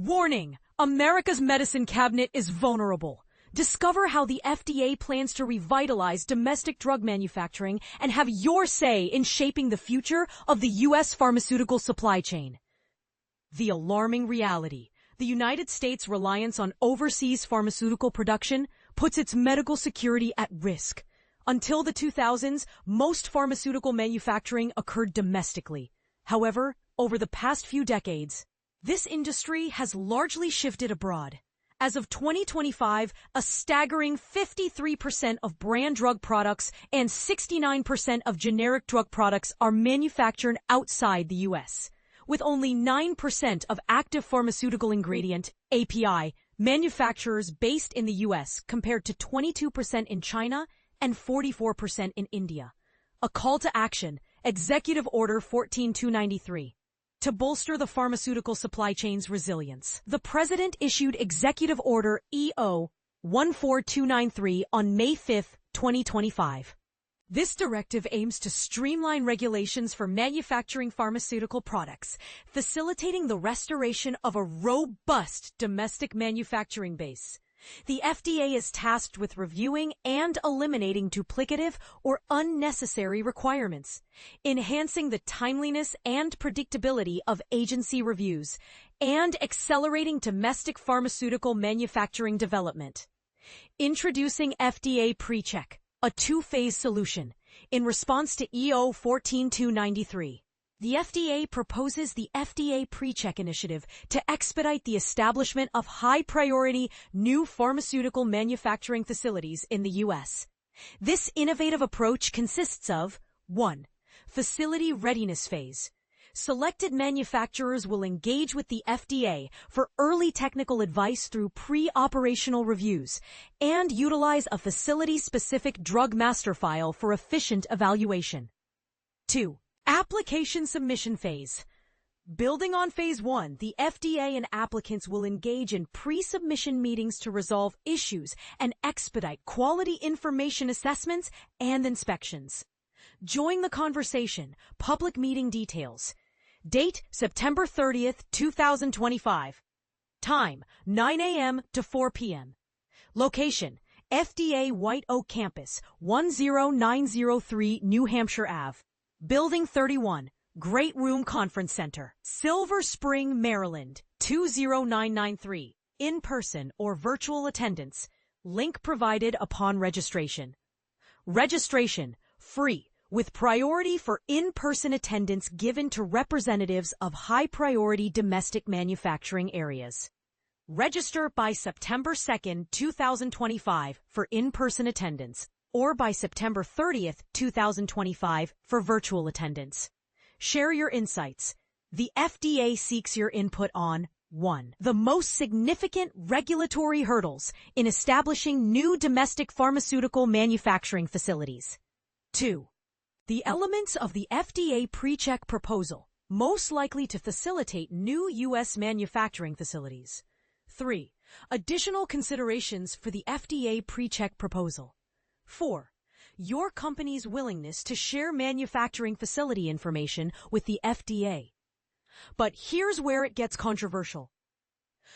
Warning! America's medicine cabinet is vulnerable. Discover how the FDA plans to revitalize domestic drug manufacturing and have your say in shaping the future of the U.S. pharmaceutical supply chain. The alarming reality: the United States' reliance on overseas pharmaceutical production puts its medical security at risk. Until the 2000s, most pharmaceutical manufacturing occurred domestically. However, over the past few decades, this industry has largely shifted abroad. As of 2025, a staggering 53% of brand drug products and 69% of generic drug products are manufactured outside the U.S., with only 9% of active pharmaceutical ingredient, API, manufacturers based in the U.S. compared to 22% in China and 44% in India. A call to action, Executive Order 14293. To bolster the pharmaceutical supply chain's resilience, the President issued Executive Order EO 14293 on May 5, 2025. This directive aims to streamline regulations for manufacturing pharmaceutical products, facilitating the restoration of a robust domestic manufacturing base. The FDA is tasked with reviewing and eliminating duplicative or unnecessary requirements, enhancing the timeliness and predictability of agency reviews, and accelerating domestic pharmaceutical manufacturing development. Introducing FDA PreCheck, a two-phase solution, in response to EO 14293. The FDA proposes the FDA PreCheck initiative to expedite the establishment of high-priority new pharmaceutical manufacturing facilities in the U.S. This innovative approach consists of 1. Facility readiness phase. Selected manufacturers will engage with the FDA for early technical advice through pre-operational reviews and utilize a facility-specific drug master file for efficient evaluation. 2. Application submission phase. Building on Phase 1, the FDA and applicants will engage in pre-submission meetings to resolve issues and expedite quality information assessments and inspections. Join the conversation. Public meeting details. Date: September 30th, 2025. Time: 9 a.m. to 4 p.m. Location: FDA White Oak Campus, 10903 New Hampshire Ave. Building 31, Great Room Conference Center, Silver Spring, Maryland, 20993. In-person or virtual attendance. Link provided upon registration. Registration free, with priority for in-person attendance given to representatives of high-priority domestic manufacturing areas. Register by September 2nd, 2025 for in-person attendance, or by September 30th, 2025 for virtual attendance. Share your insights. The FDA seeks your input on 1. The most significant regulatory hurdles in establishing new domestic pharmaceutical manufacturing facilities. 2. The elements of the FDA PreCheck proposal most likely to facilitate new U.S. manufacturing facilities. 3. Additional considerations for the FDA PreCheck proposal. 4. Your company's willingness to share manufacturing facility information with the FDA. But here's where it gets controversial.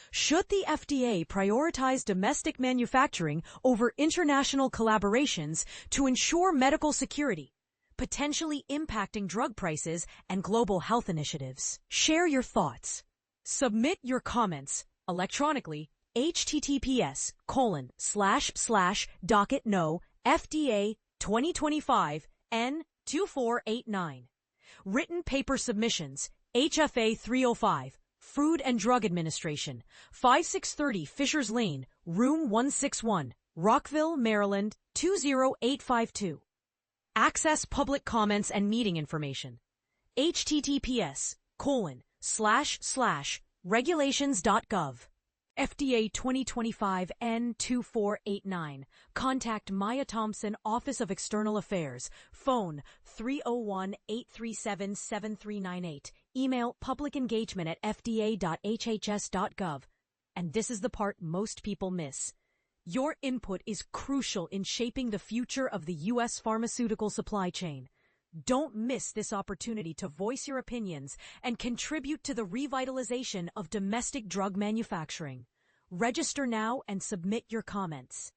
Should the FDA prioritize domestic manufacturing over international collaborations to ensure medical security, potentially impacting drug prices and global health initiatives? Share your thoughts. Submit your comments electronically: https://docketno FDA 2025 N2489. Written paper submissions: HFA 305, Food and Drug Administration, 5630 Fishers Lane, Room 161, Rockville, Maryland 20852. Access public comments and meeting information: https://regulations.gov. FDA 2025 N2489. Contact Maya Thompson, Office of External Affairs. Phone 301-837-7398. Email publicengagement@fda.hhs.gov. And this is the part most people miss. Your input is crucial in shaping the future of the U.S. pharmaceutical supply chain. Don't miss this opportunity to voice your opinions and contribute to the revitalization of domestic drug manufacturing. Register now and submit your comments.